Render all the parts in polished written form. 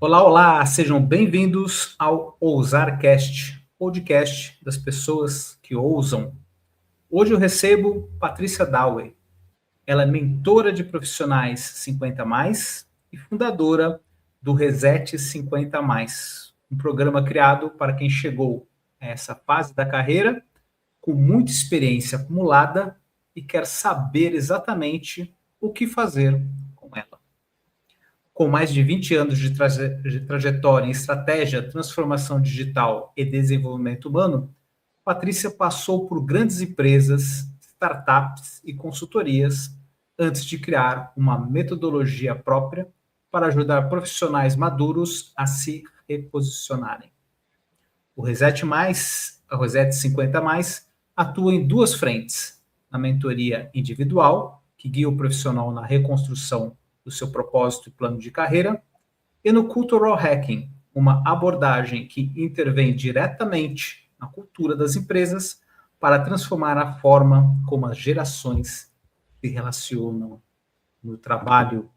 Olá, olá, sejam bem-vindos ao OusarCast, podcast das pessoas que ousam. Hoje eu recebo Patrícia Dowey. Ela é mentora de profissionais 50 mais e fundadora do Reset 50 mais, um programa criado para quem chegou a essa fase da carreira com muita experiência acumulada e quer saber exatamente o que fazer com ela. Com mais de 20 anos de trajetória em estratégia, transformação digital e desenvolvimento humano, Patrícia passou por grandes empresas, startups e consultorias antes de criar uma metodologia própria para ajudar profissionais maduros a se reposicionarem. O Reset 50 atua em duas frentes: na mentoria individual, que guia o profissional na reconstrução do seu propósito e plano de carreira, e no Cultural Hacking, uma abordagem que intervém diretamente na cultura das empresas para transformar a forma como as gerações se relacionam no trabalho.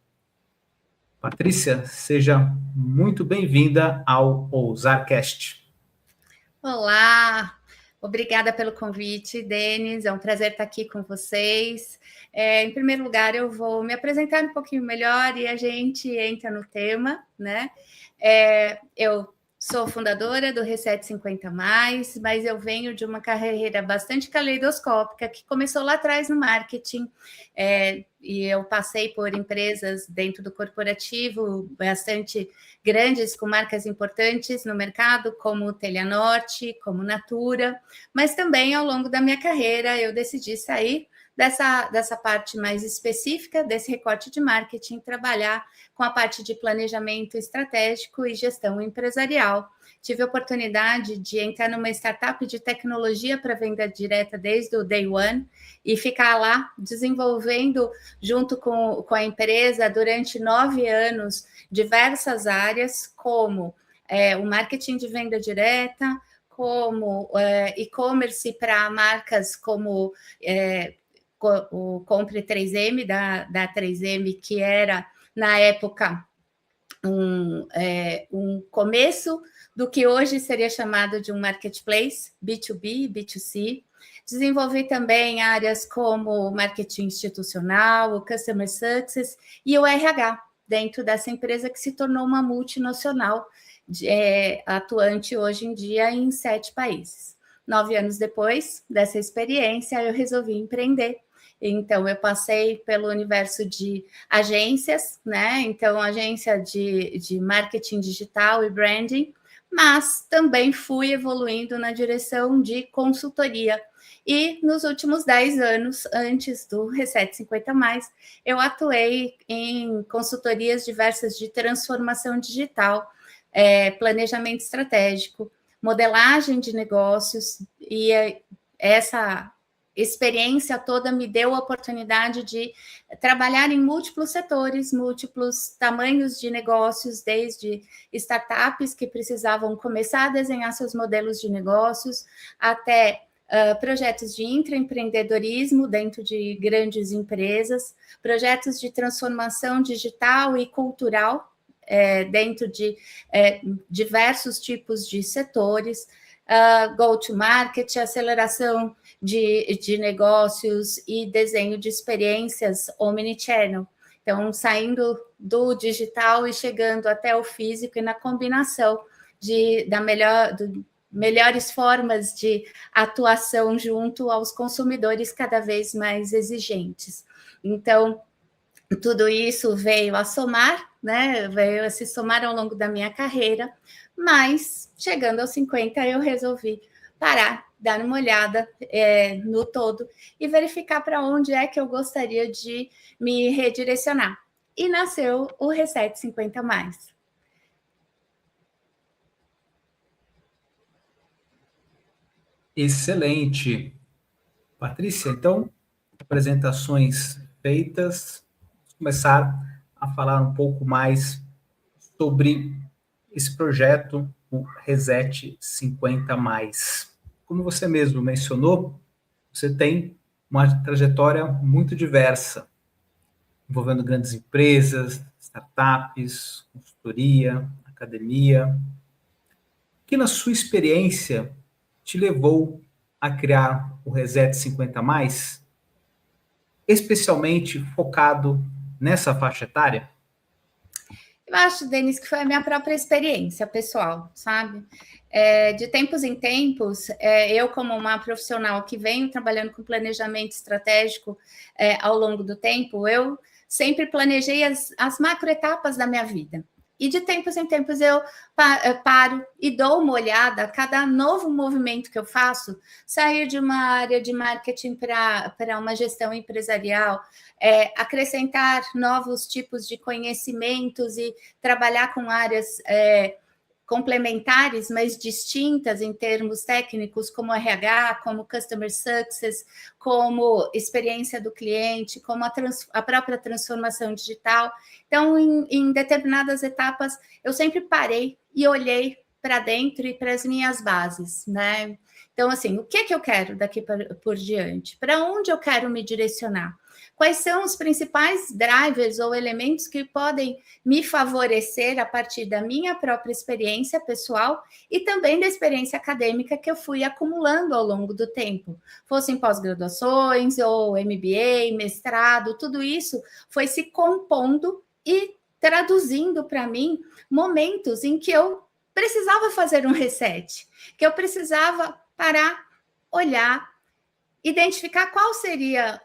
Patrícia, seja muito bem-vinda ao OusarCast. Olá, obrigada pelo convite, Denis. É um prazer estar aqui com vocês. Em primeiro lugar, eu vou me apresentar um pouquinho melhor e a gente entra no tema, né? Eu sou fundadora do Reset 50 mas eu venho de uma carreira bastante caleidoscópica que começou lá atrás no marketing, e eu passei por empresas dentro do corporativo bastante grandes, com marcas importantes no mercado, como Telhanorte, como Natura, mas também ao longo da minha carreira eu decidi sair dessa parte mais específica, desse recorte de marketing, trabalhar com a parte de planejamento estratégico e gestão empresarial. Tive a oportunidade de entrar numa startup de tecnologia para venda direta desde o day one e ficar lá desenvolvendo junto com a empresa durante 9 anos diversas áreas, como o marketing de venda direta, como e-commerce para marcas como o Compre 3M, da 3M, que era, na época, um começo do que hoje seria chamado de um marketplace, B2B, B2C. Desenvolvi também áreas como marketing institucional, o Customer Success e o RH, dentro dessa empresa que se tornou uma multinacional, atuante hoje em dia em 7 países. 9 anos depois dessa experiência, eu resolvi empreender. Então, eu passei pelo universo de agências, né? Então, agência de marketing digital e branding, mas também fui evoluindo na direção de consultoria. E nos últimos 10 anos, antes do Reset 50 eu atuei em consultorias diversas de transformação digital, planejamento estratégico, modelagem de negócios, e essa experiência toda me deu a oportunidade de trabalhar em múltiplos setores, múltiplos tamanhos de negócios, desde startups que precisavam começar a desenhar seus modelos de negócios, até projetos de intraempreendedorismo dentro de grandes empresas, projetos de transformação digital e cultural dentro de diversos tipos de setores, go-to-market, aceleração de negócios e desenho de experiências omnichannel. Então, saindo do digital e chegando até o físico e na combinação melhores formas de atuação junto aos consumidores cada vez mais exigentes. Então, tudo isso veio a somar, né? Veio a se somar ao longo da minha carreira, mas chegando aos 50 eu resolvi parar, dar uma olhada no todo e verificar para onde é que eu gostaria de me redirecionar. E nasceu o Reset 50 mais. Excelente. Patrícia, então, apresentações feitas, vamos começar a falar um pouco mais sobre esse projeto, o Reset 50 mais. Como você mesmo mencionou, você tem uma trajetória muito diversa, envolvendo grandes empresas, startups, consultoria, academia, que na sua experiência te levou a criar o Reset 50+, especialmente focado nessa faixa etária? Eu acho, Denis, que foi a minha própria experiência pessoal, sabe? De tempos em tempos, eu, como uma profissional que venho trabalhando com planejamento estratégico ao longo do tempo, eu sempre planejei as macroetapas da minha vida. E de tempos em tempos eu paro e dou uma olhada a cada novo movimento que eu faço, sair de uma área de marketing para uma gestão empresarial, acrescentar novos tipos de conhecimentos e trabalhar com áreas complementares, mas distintas em termos técnicos, como RH, como Customer Success, como experiência do cliente, como a própria transformação digital. Então, em determinadas etapas, eu sempre parei e olhei para dentro e para as minhas bases, né? Então, assim, o que eu quero daqui por diante? Para onde eu quero me direcionar? Quais são os principais drivers ou elementos que podem me favorecer a partir da minha própria experiência pessoal e também da experiência acadêmica que eu fui acumulando ao longo do tempo? Fossem pós-graduações ou MBA, mestrado, tudo isso foi se compondo e traduzindo para mim momentos em que eu precisava fazer um reset, que eu precisava parar, olhar, identificar qual seria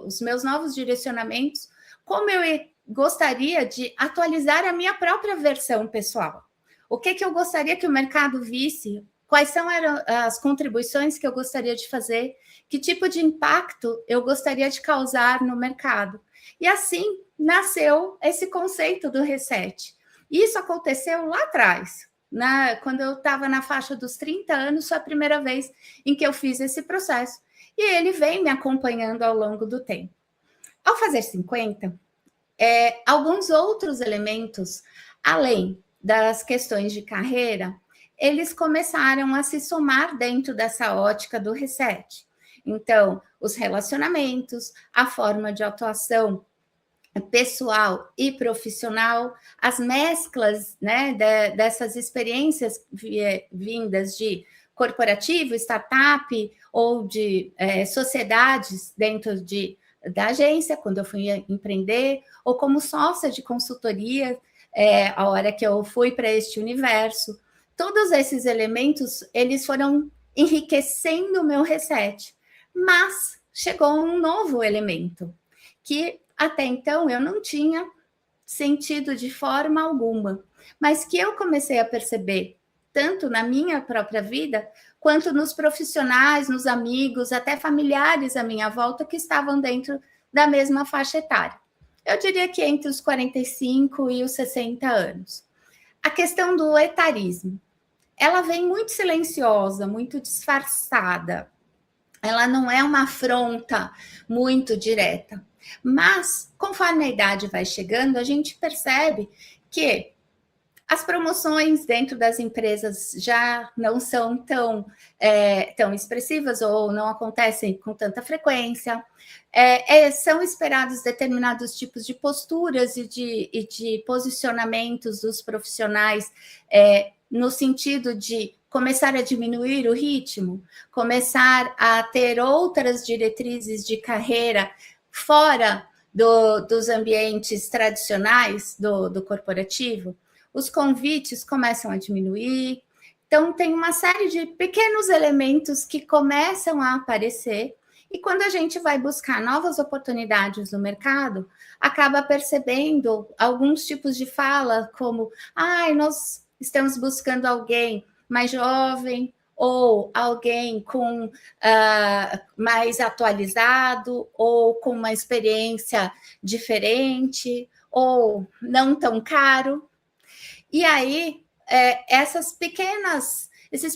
os meus novos direcionamentos, como eu gostaria de atualizar a minha própria versão pessoal. O que eu gostaria que o mercado visse, quais eram as contribuições que eu gostaria de fazer, que tipo de impacto eu gostaria de causar no mercado. E assim nasceu esse conceito do reset. Isso aconteceu lá atrás, quando eu estava na faixa dos 30 anos, foi a primeira vez em que eu fiz esse processo. E ele vem me acompanhando ao longo do tempo. Ao fazer 50, alguns outros elementos, além das questões de carreira, eles começaram a se somar dentro dessa ótica do reset. Então, os relacionamentos, a forma de atuação pessoal e profissional, as mesclas, né, dessas experiências vindas de corporativo, startup ou de sociedades dentro da agência, quando eu fui empreender, ou como sócia de consultoria, a hora que eu fui para este universo. Todos esses elementos, eles foram enriquecendo o meu reset. Mas chegou um novo elemento, que até então eu não tinha sentido de forma alguma, mas que eu comecei a perceber, tanto na minha própria vida, quanto nos profissionais, nos amigos, até familiares à minha volta que estavam dentro da mesma faixa etária. Eu diria que entre os 45 e os 60 anos. A questão do etarismo, ela vem muito silenciosa, muito disfarçada. Ela não é uma afronta muito direta. Mas, conforme a idade vai chegando, a gente percebe que as promoções dentro das empresas já não são tão expressivas ou não acontecem com tanta frequência. São esperados determinados tipos de posturas e de posicionamentos dos profissionais no sentido de começar a diminuir o ritmo, começar a ter outras diretrizes de carreira fora dos ambientes tradicionais do corporativo. Os convites começam a diminuir. Então, tem uma série de pequenos elementos que começam a aparecer e quando a gente vai buscar novas oportunidades no mercado, acaba percebendo alguns tipos de fala como nós estamos buscando alguém mais jovem ou alguém com mais atualizado ou com uma experiência diferente ou não tão caro. E aí, esses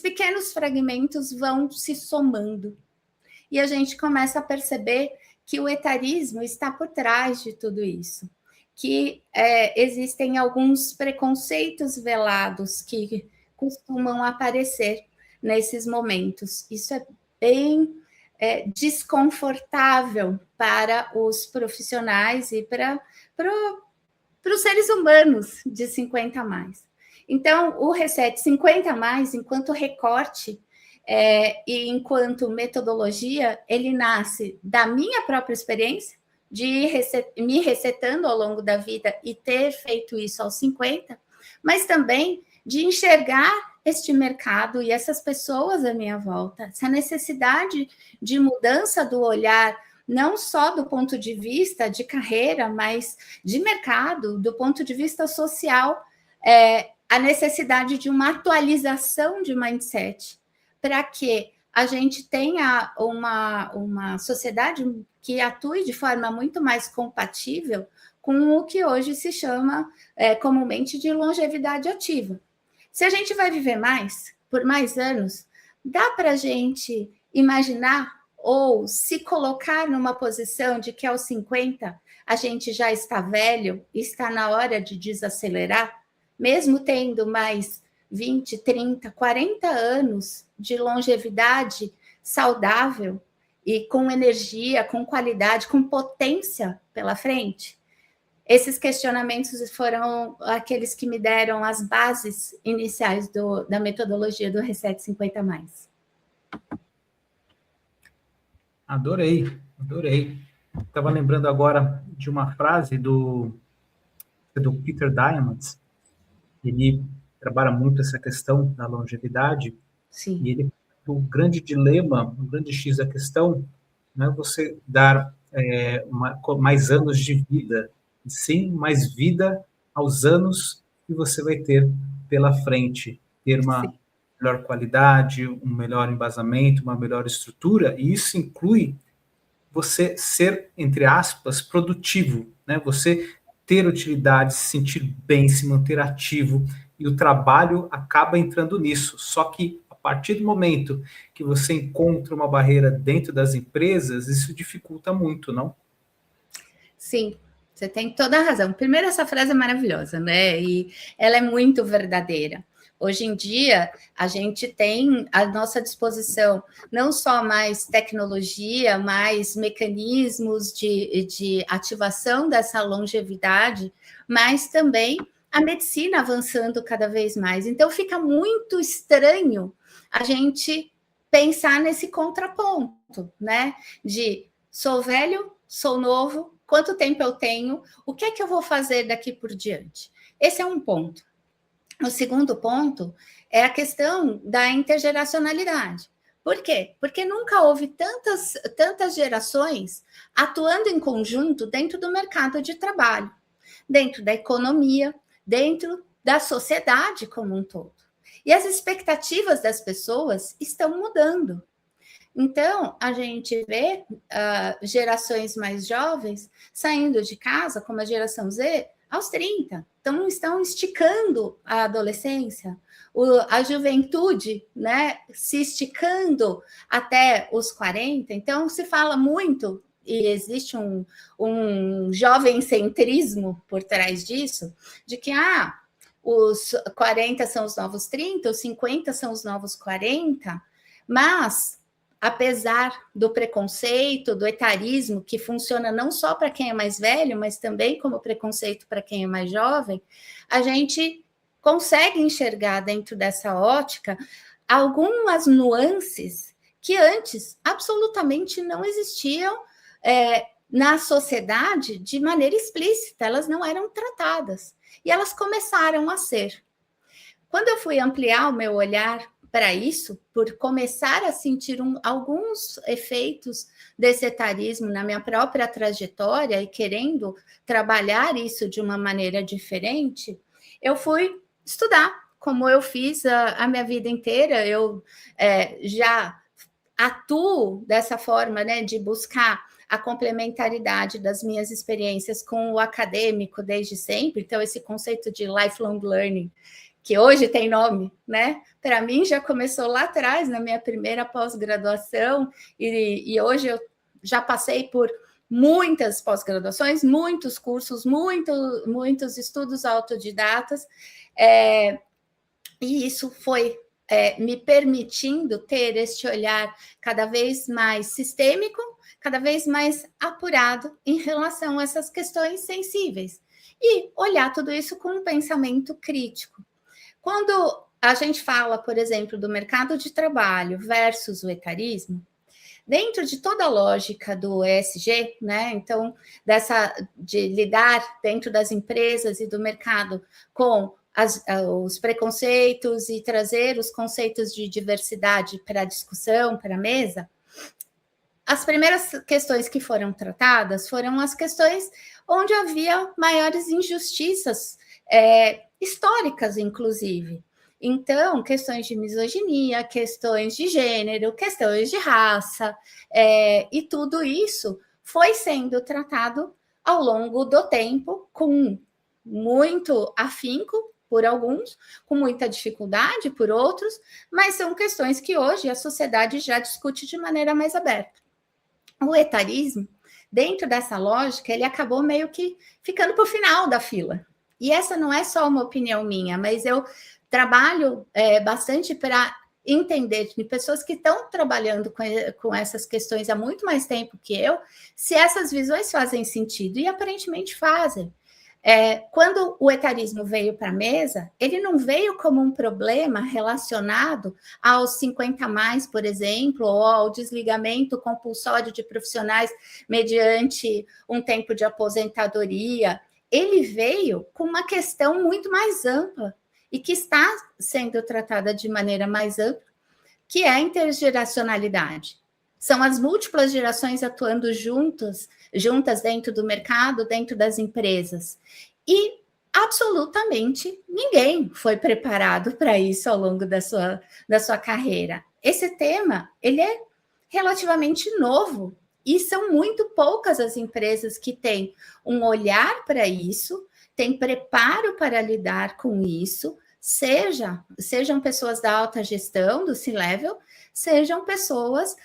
pequenos fragmentos vão se somando. E a gente começa a perceber que o etarismo está por trás de tudo isso. Que existem alguns preconceitos velados que costumam aparecer nesses momentos. Isso é bem desconfortável para os profissionais e para para os seres humanos de 50 a mais. Então, o Reset 50 a mais, enquanto recorte e enquanto metodologia, ele nasce da minha própria experiência, de me resetando ao longo da vida e ter feito isso aos 50, mas também de enxergar este mercado e essas pessoas à minha volta, essa necessidade de mudança do olhar, não só do ponto de vista de carreira, mas de mercado, do ponto de vista social, a necessidade de uma atualização de mindset, para que a gente tenha uma sociedade que atue de forma muito mais compatível com o que hoje se chama comumente de longevidade ativa. Se a gente vai viver mais, por mais anos, dá para a gente imaginar ou se colocar numa posição de que aos 50 a gente já está velho e está na hora de desacelerar, mesmo tendo mais 20, 30, 40 anos de longevidade saudável e com energia, com qualidade, com potência pela frente? Esses questionamentos foram aqueles que me deram as bases iniciais da metodologia do Reset 50 mais. Adorei. Estava lembrando agora de uma frase do Peter Diamandis. Ele trabalha muito essa questão da longevidade. Sim. E o grande dilema, o grande X da questão, não é você dar mais anos de vida, e sim mais vida aos anos que você vai ter pela frente, ter uma melhor qualidade, um melhor embasamento, uma melhor estrutura, e isso inclui você ser, entre aspas, produtivo, né? Você ter utilidade, se sentir bem, se manter ativo, e o trabalho acaba entrando nisso. Só que a partir do momento que você encontra uma barreira dentro das empresas, isso dificulta muito, não? Sim, você tem toda a razão. Primeiro, essa frase é maravilhosa, né? E ela é muito verdadeira. Hoje em dia, a gente tem à nossa disposição não só mais tecnologia, mais mecanismos de ativação dessa longevidade, mas também a medicina avançando cada vez mais. Então, fica muito estranho a gente pensar nesse contraponto, né? De sou velho, sou novo, quanto tempo eu tenho, o que é que eu vou fazer daqui por diante? Esse é um ponto. O segundo ponto é a questão da intergeracionalidade. Por quê? Porque nunca houve tantas gerações atuando em conjunto dentro do mercado de trabalho, dentro da economia, dentro da sociedade como um todo. E as expectativas das pessoas estão mudando. Então, a gente vê gerações mais jovens saindo de casa, como a geração Z, aos 30. Então, estão esticando a adolescência, a juventude, né, se esticando até os 40. Então, se fala muito, e existe um jovem-centrismo por trás disso, de que os 40 são os novos 30, os 50 são os novos 40, mas apesar do preconceito, do etarismo, que funciona não só para quem é mais velho, mas também como preconceito para quem é mais jovem, a gente consegue enxergar dentro dessa ótica algumas nuances que antes absolutamente não existiam na sociedade de maneira explícita, elas não eram tratadas, e elas começaram a ser. Quando eu fui ampliar o meu olhar para isso, por começar a sentir alguns efeitos desse etarismo na minha própria trajetória e querendo trabalhar isso de uma maneira diferente, eu fui estudar, como eu fiz a minha vida inteira. Eu já atuo dessa forma, né, de buscar a complementaridade das minhas experiências com o acadêmico desde sempre. Então, esse conceito de lifelong learning, que hoje tem nome, né? Para mim já começou lá atrás, na minha primeira pós-graduação, e hoje eu já passei por muitas pós-graduações, muitos cursos, muitos estudos autodidatas, e isso foi me permitindo ter este olhar cada vez mais sistêmico, cada vez mais apurado em relação a essas questões sensíveis e olhar tudo isso com um pensamento crítico. Quando a gente fala, por exemplo, do mercado de trabalho versus o etarismo, dentro de toda a lógica do ESG, né? Então, de lidar dentro das empresas e do mercado com os preconceitos e trazer os conceitos de diversidade para a discussão, para a mesa, as primeiras questões que foram tratadas foram as questões onde havia maiores injustiças históricas, inclusive. Então, questões de misoginia, questões de gênero, questões de raça, e tudo isso foi sendo tratado ao longo do tempo, com muito afinco por alguns, com muita dificuldade por outros, mas são questões que hoje a sociedade já discute de maneira mais aberta. O etarismo, dentro dessa lógica, ele acabou meio que ficando para o final da fila. E essa não é só uma opinião minha, mas eu trabalho bastante para entender de pessoas que estão trabalhando com essas questões há muito mais tempo que eu, se essas visões fazem sentido, e aparentemente fazem. Quando o etarismo veio para a mesa, ele não veio como um problema relacionado aos 50 mais, por exemplo, ou ao desligamento compulsório de profissionais mediante um tempo de aposentadoria. Ele veio com uma questão muito mais ampla e que está sendo tratada de maneira mais ampla, que é a intergeracionalidade. São as múltiplas gerações atuando juntas dentro do mercado, dentro das empresas. E absolutamente ninguém foi preparado para isso ao longo da sua carreira. Esse tema, ele é relativamente novo e são muito poucas as empresas que têm um olhar para isso, têm preparo para lidar com isso, sejam pessoas da alta gestão, do C-level, sejam pessoas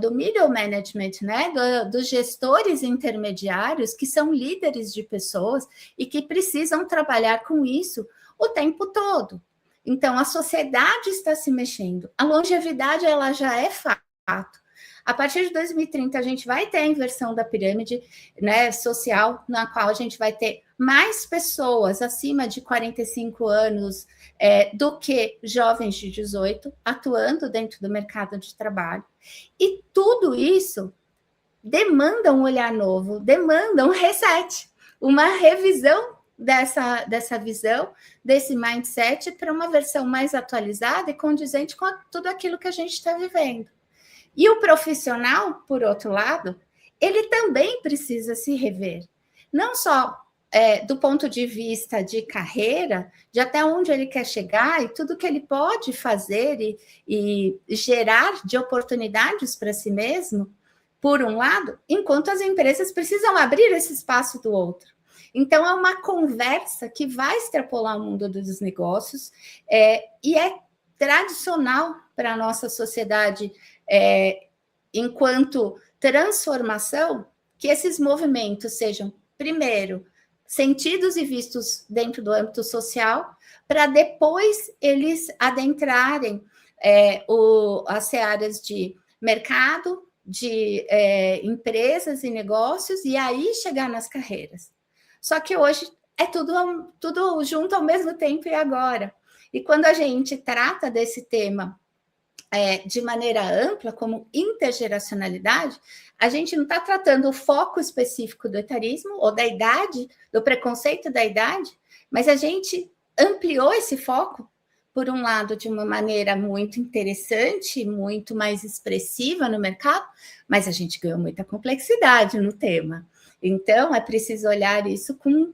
do middle management, né? Dos gestores intermediários, que são líderes de pessoas e que precisam trabalhar com isso o tempo todo. Então, a sociedade está se mexendo. A longevidade, ela já é fato. A partir de 2030, a gente vai ter a inversão da pirâmide, né, social, na qual a gente vai ter mais pessoas acima de 45 anos do que jovens de 18 atuando dentro do mercado de trabalho. E tudo isso demanda um olhar novo, demanda um reset, uma revisão dessa visão, desse mindset para uma versão mais atualizada e condizente com tudo aquilo que a gente está vivendo. E o profissional, por outro lado, ele também precisa se rever. Não só do ponto de vista de carreira, de até onde ele quer chegar e tudo que ele pode fazer e gerar de oportunidades para si mesmo, por um lado, enquanto as empresas precisam abrir esse espaço do outro. Então, é uma conversa que vai extrapolar o mundo dos negócios e é tradicional para a nossa sociedade, enquanto transformação, que esses movimentos sejam, primeiro, sentidos e vistos dentro do âmbito social, para depois eles adentrarem as searas de mercado, de empresas e negócios, e aí chegar nas carreiras. Só que hoje é tudo junto ao mesmo tempo e agora. E quando a gente trata desse tema de maneira ampla, como intergeracionalidade, a gente não está tratando o foco específico do etarismo ou da idade, do preconceito da idade, mas a gente ampliou esse foco, por um lado, de uma maneira muito interessante, muito mais expressiva no mercado, mas a gente ganhou muita complexidade no tema. Então, é preciso olhar isso com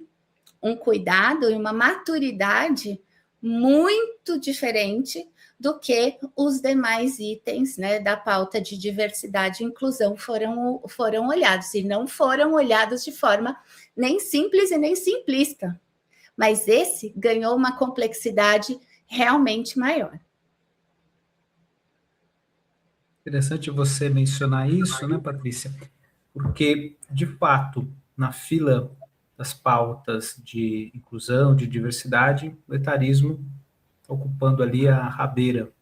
um cuidado e uma maturidade muito diferente do que os demais itens, né, da pauta de diversidade e inclusão foram olhados, e não foram olhados de forma nem simples e nem simplista, mas esse ganhou uma complexidade realmente maior. Interessante você mencionar isso, né, Patrícia? Porque, de fato, na fila das pautas de inclusão, de diversidade, o etarismo ocupando ali a rabeira.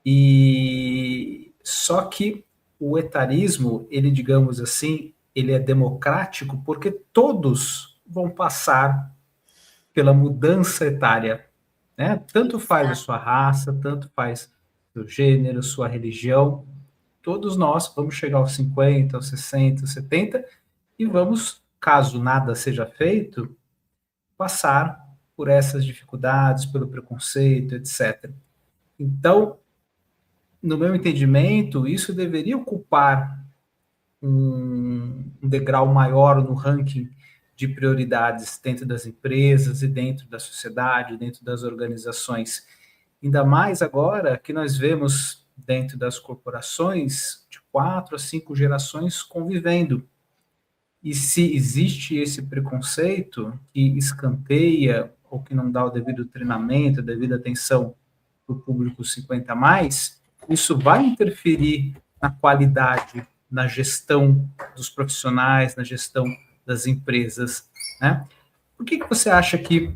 E só que o etarismo, ele, digamos assim, ele é democrático porque todos vão passar pela mudança etária, né? Tanto faz a sua raça, tanto faz seu gênero, sua religião, todos nós vamos chegar aos 50, aos 60, aos 70 e vamos, caso nada seja feito, passar por essas dificuldades, pelo preconceito, etc. Então, no meu entendimento, isso deveria ocupar um degrau maior no ranking de prioridades dentro das empresas e dentro da sociedade, dentro das organizações. Ainda mais agora que nós vemos dentro das corporações de 4 a 5 gerações convivendo. E se existe esse preconceito que escanteia ou que não dá o devido treinamento, a devida atenção para o público 50 a mais, isso vai interferir na qualidade, na gestão dos profissionais, na gestão das empresas, né? Por que você acha que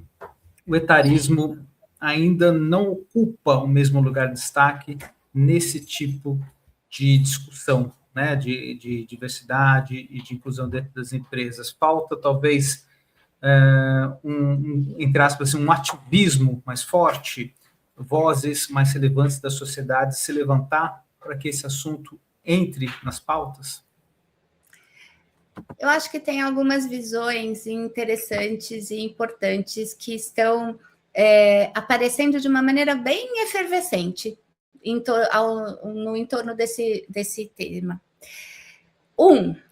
o etarismo ainda não ocupa o mesmo lugar de destaque nesse tipo de discussão, né, de diversidade e de inclusão dentro das empresas? Falta, talvez, entre aspas, assim, um ativismo mais forte, vozes mais relevantes da sociedade se levantar para que esse assunto entre nas pautas? Eu acho que tem algumas visões interessantes e importantes que estão aparecendo de uma maneira bem efervescente no entorno desse tema.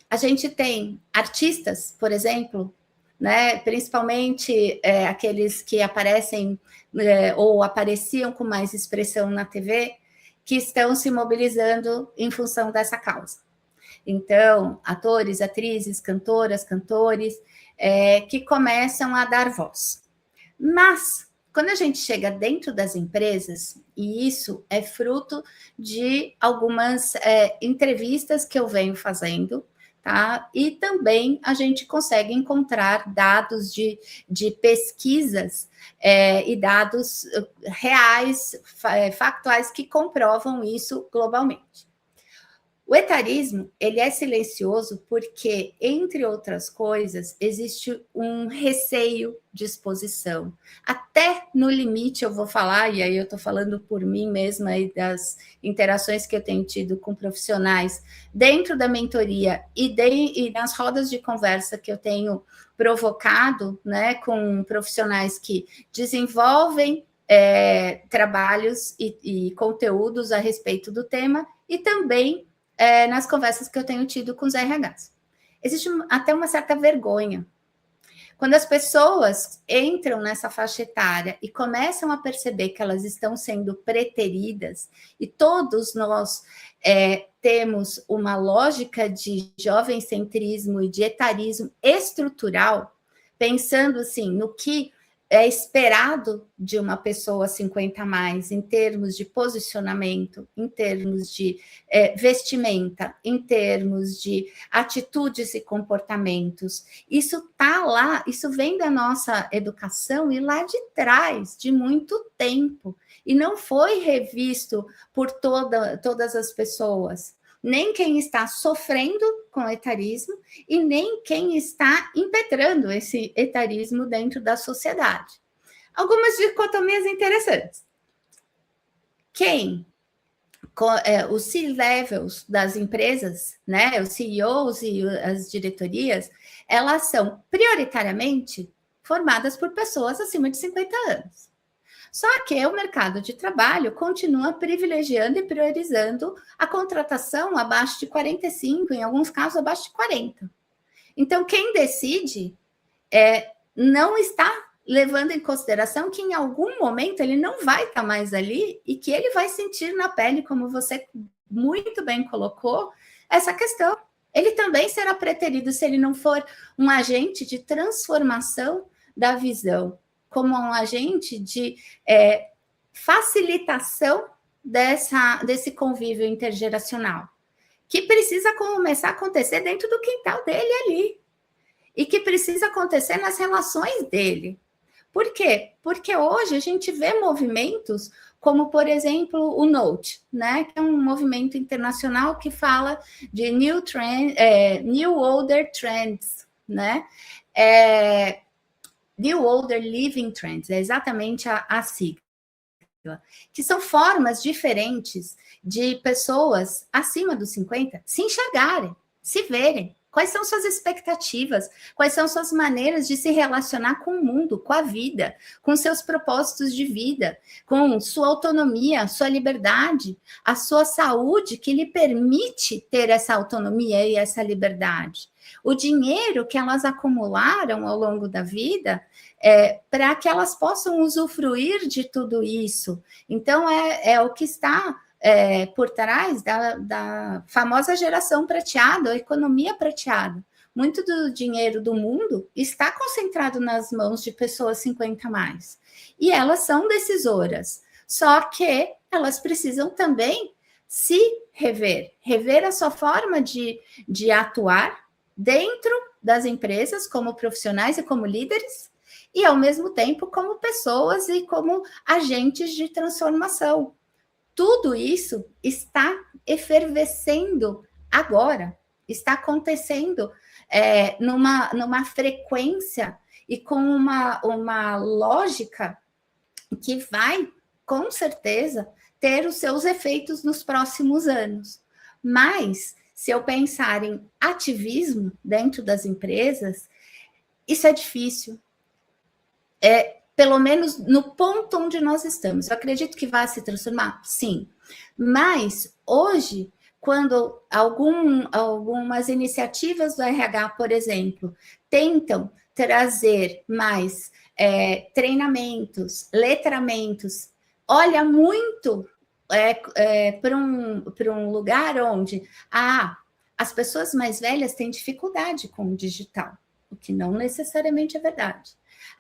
A gente tem artistas, por exemplo, né, principalmente aqueles que aparecem ou apareciam com mais expressão na TV, que estão se mobilizando em função dessa causa. Então, atores, atrizes, cantoras, cantores, que começam a dar voz. Mas, quando a gente chega dentro das empresas, e isso é fruto de algumas entrevistas que eu venho fazendo, tá? E também a gente consegue encontrar dados de pesquisas e dados reais, factuais, que comprovam isso globalmente. O etarismo, ele é silencioso porque, entre outras coisas, existe um receio de exposição. Até no limite, eu vou falar, e aí eu estou falando por mim mesma e das interações que eu tenho tido com profissionais dentro da mentoria e nas rodas de conversa que eu tenho provocado, né, com profissionais que desenvolvem trabalhos e conteúdos a respeito do tema, e também nas conversas que eu tenho tido com os RHs. Existe até uma certa vergonha. Quando as pessoas entram nessa faixa etária e começam a perceber que elas estão sendo preteridas, e todos nós temos uma lógica de jovem-centrismo e de etarismo estrutural, pensando assim no que é esperado de uma pessoa 50 a mais, em termos de posicionamento, em termos de vestimenta, em termos de atitudes e comportamentos. Isso está lá, isso vem da nossa educação e lá de trás, de muito tempo, e não foi revisto por todas as pessoas. Nem quem está sofrendo com o etarismo e nem quem está impetrando esse etarismo dentro da sociedade. Algumas dicotomias interessantes. Os C-levels das empresas, né, os CEOs e as diretorias, elas são prioritariamente formadas por pessoas acima de 50 anos. Só que o mercado de trabalho continua privilegiando e priorizando a contratação abaixo de 45, em alguns casos abaixo de 40. Então, quem decide não está levando em consideração que em algum momento ele não vai estar mais ali e que ele vai sentir na pele, como você muito bem colocou, essa questão. Ele também será preterido se ele não for um agente de transformação da visão, como um agente de facilitação desse convívio intergeracional, que precisa começar a acontecer dentro do quintal dele ali, e que precisa acontecer nas relações dele. Por quê? Porque hoje a gente vê movimentos como, por exemplo, o Note, né, que é um movimento internacional que fala de New Older Trends, né? New Older Living Trends, é exatamente a sigla, que são formas diferentes de pessoas acima dos 50 se enxergarem, se verem. Quais são suas expectativas? Quais são suas maneiras de se relacionar com o mundo, com a vida, com seus propósitos de vida, com sua autonomia, sua liberdade, a sua saúde que lhe permite ter essa autonomia e essa liberdade? O dinheiro que elas acumularam ao longo da vida para que elas possam usufruir de tudo isso. Então, é o que está por trás da famosa geração prateada, a economia prateada. Muito do dinheiro do mundo está concentrado nas mãos de pessoas 50 a mais. E elas são decisoras. Só que elas precisam também se rever a sua forma de atuar dentro das empresas, como profissionais e como líderes, e ao mesmo tempo como pessoas e como agentes de transformação. Tudo isso está efervescendo agora, está acontecendo numa frequência e com uma lógica que vai, com certeza, ter os seus efeitos nos próximos anos. Mas, se eu pensar em ativismo dentro das empresas, isso é difícil. Pelo menos no ponto onde nós estamos. Eu acredito que vai se transformar? Sim. Mas, hoje, quando algumas iniciativas do RH, por exemplo, tentam trazer mais treinamentos, letramentos, olha muito para um lugar onde as pessoas mais velhas têm dificuldade com o digital, o que não necessariamente é verdade.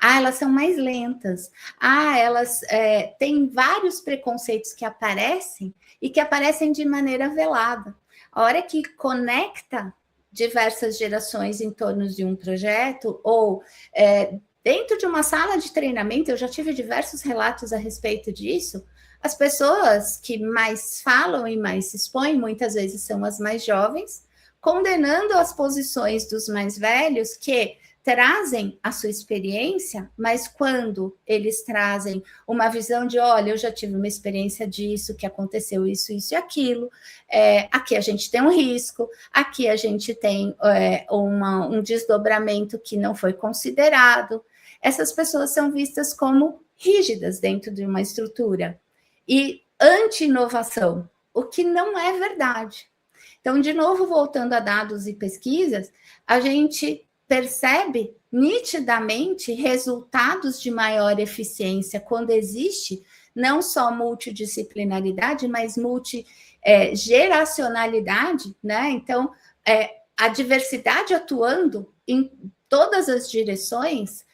Elas são mais lentas. Elas têm vários preconceitos que aparecem e que aparecem de maneira velada. A hora que conecta diversas gerações em torno de um projeto ou dentro de uma sala de treinamento, eu já tive diversos relatos a respeito disso, as pessoas que mais falam e mais se expõem, muitas vezes são as mais jovens, condenando as posições dos mais velhos que trazem a sua experiência, mas quando eles trazem uma visão de, olha, eu já tive uma experiência disso, que aconteceu isso, isso e aquilo, aqui a gente tem um risco, aqui a gente tem um desdobramento que não foi considerado. Essas pessoas são vistas como rígidas dentro de uma estrutura e anti-inovação, o que não é verdade. Então, de novo, voltando a dados e pesquisas, a gente percebe nitidamente resultados de maior eficiência quando existe não só multidisciplinaridade, mas multigeracionalidade, né? Então, a diversidade atuando em todas as direções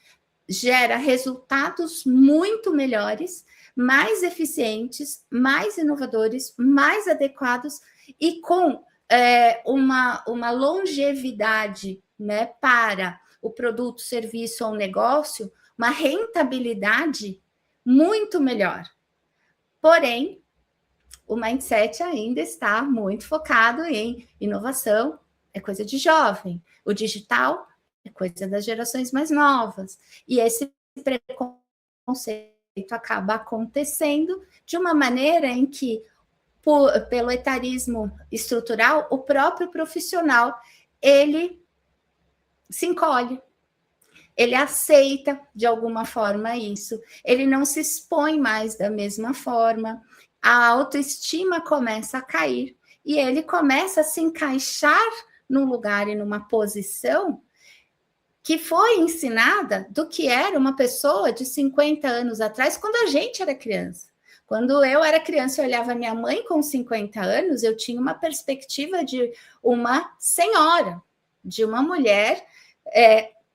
gera resultados muito melhores, mais eficientes, mais inovadores, mais adequados e com uma longevidade, né, para o produto, serviço ou negócio, uma rentabilidade muito melhor. Porém, o mindset ainda está muito focado em inovação, é coisa de jovem. O digital é coisa das gerações mais novas. E esse preconceito acaba acontecendo de uma maneira em que, pelo etarismo estrutural, o próprio profissional, ele se encolhe, ele aceita de alguma forma isso, ele não se expõe mais da mesma forma, a autoestima começa a cair e ele começa a se encaixar num lugar e numa posição que foi ensinada do que era uma pessoa de 50 anos atrás, quando a gente era criança. Quando eu era criança e olhava minha mãe com 50 anos, eu tinha uma perspectiva de uma senhora, de uma mulher,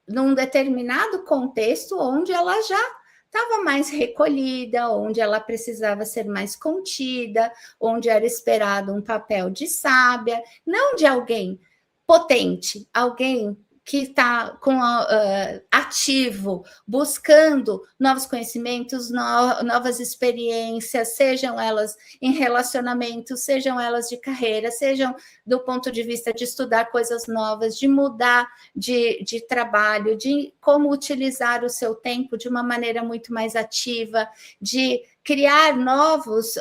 num determinado contexto onde ela já estava mais recolhida, onde ela precisava ser mais contida, onde era esperado um papel de sábia, não de alguém potente, alguém que está com a ativo, buscando novos conhecimentos, novas experiências, sejam elas em relacionamento, sejam elas de carreira, sejam do ponto de vista de estudar coisas novas, de mudar de trabalho, de como utilizar o seu tempo de uma maneira muito mais ativa, de criar novas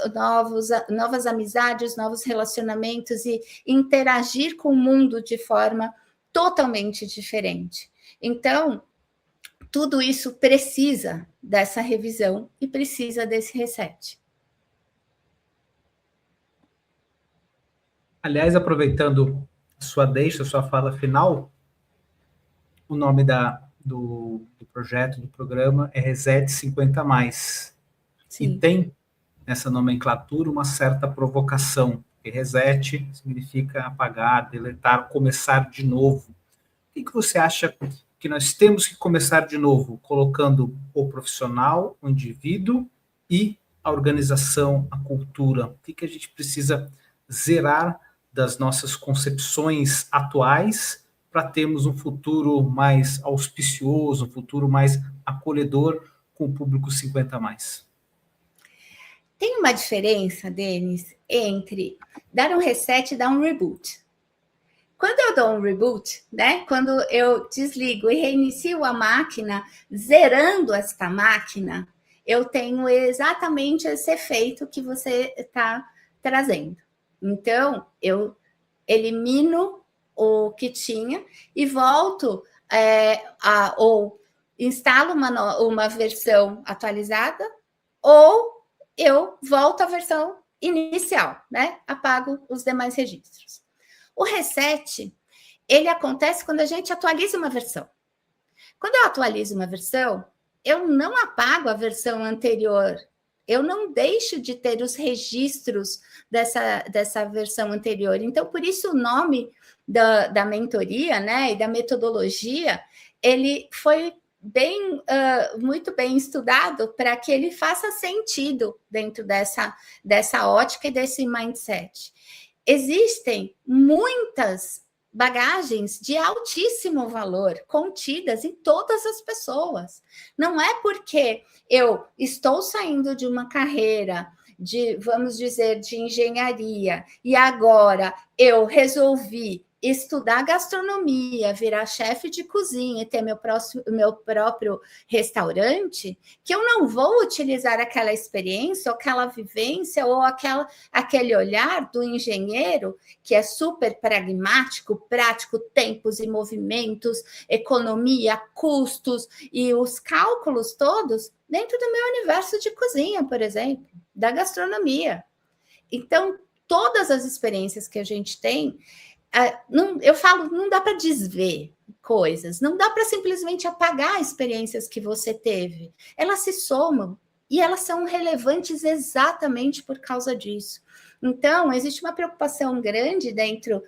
amizades, novos relacionamentos e interagir com o mundo de forma totalmente diferente. Então, tudo isso precisa dessa revisão e precisa desse reset. Aliás, aproveitando a sua fala final, o nome do projeto, do programa é Reset 50+. Sim. E tem nessa nomenclatura uma certa provocação, porque reset significa apagar, deletar, começar de novo. O que você acha que nós temos que começar de novo, colocando o profissional, o indivíduo e a organização, a cultura? O que a gente precisa zerar das nossas concepções atuais para termos um futuro mais auspicioso, um futuro mais acolhedor com o público 50+? Tem uma diferença, Denis, entre dar um reset e dar um reboot. Quando eu dou um reboot, né? Quando eu desligo e reinicio a máquina, zerando esta máquina, eu tenho exatamente esse efeito que você está trazendo. Então, eu elimino o que tinha e volto ou instalo uma versão atualizada, ou eu volto à versão inicial, né? Apago os demais registros. O reset, ele acontece quando a gente atualiza uma versão. Quando eu atualizo uma versão, eu não apago a versão anterior. Eu não deixo de ter os registros dessa versão anterior. Então, por isso o nome da mentoria, né, e da metodologia, ele foi muito bem estudado para que ele faça sentido dentro dessa ótica e desse mindset. Existem muitas bagagens de altíssimo valor contidas em todas as pessoas. Não é porque eu estou saindo de uma carreira vamos dizer, de engenharia, e agora eu resolvi estudar gastronomia, virar chefe de cozinha e ter meu próprio restaurante, que eu não vou utilizar aquela experiência, ou aquela vivência, ou aquele olhar do engenheiro, que é super pragmático, prático, tempos e movimentos, economia, custos e os cálculos todos, dentro do meu universo de cozinha, por exemplo, da gastronomia. Então, todas as experiências que a gente tem, eu falo, não dá para desver coisas, não dá para simplesmente apagar experiências que você teve. Elas se somam e elas são relevantes exatamente por causa disso. Então, existe uma preocupação grande dentro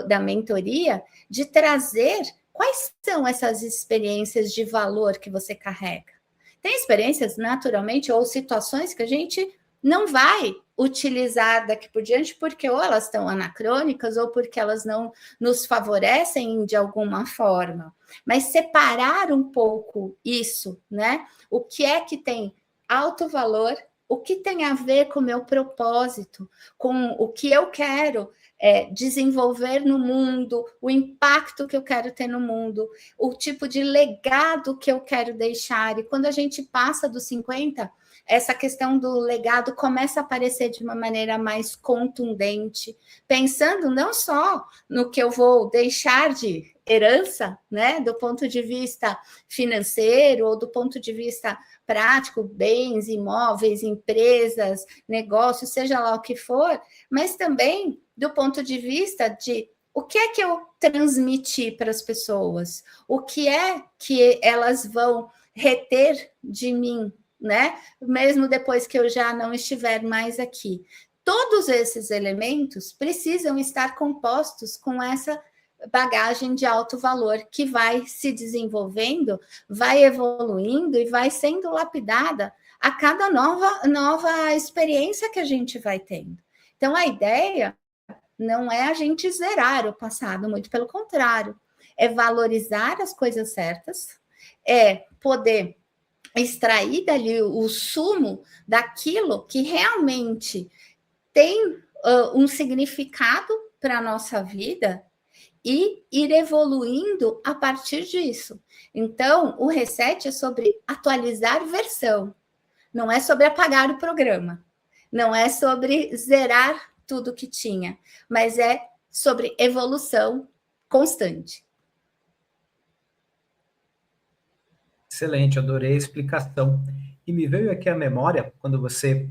da mentoria de trazer quais são essas experiências de valor que você carrega. Tem experiências, naturalmente, ou situações que a gente não vai utilizar daqui por diante, porque ou elas estão anacrônicas, ou porque elas não nos favorecem de alguma forma. Mas separar um pouco isso, né? O que é que tem alto valor, o que tem a ver com o meu propósito, com o que eu quero desenvolver no mundo, o impacto que eu quero ter no mundo, o tipo de legado que eu quero deixar. E quando a gente passa dos 50, essa questão do legado começa a aparecer de uma maneira mais contundente, pensando não só no que eu vou deixar de herança, né, do ponto de vista financeiro ou do ponto de vista prático, bens, imóveis, empresas, negócios, seja lá o que for, mas também do ponto de vista de o que é que eu transmiti para as pessoas, o que é que elas vão reter de mim, né? Mesmo depois que eu já não estiver mais aqui. Todos esses elementos precisam estar compostos com essa bagagem de alto valor que vai se desenvolvendo, vai evoluindo e vai sendo lapidada a cada nova experiência que a gente vai tendo. Então, a ideia não é a gente zerar o passado, muito pelo contrário, é valorizar as coisas certas, é poder extrair dali o sumo daquilo que realmente tem um significado para a nossa vida e ir evoluindo a partir disso. Então, o reset é sobre atualizar versão, não é sobre apagar o programa, não é sobre zerar tudo que tinha, mas é sobre evolução constante. Excelente, adorei a explicação. E me veio aqui à memória, quando você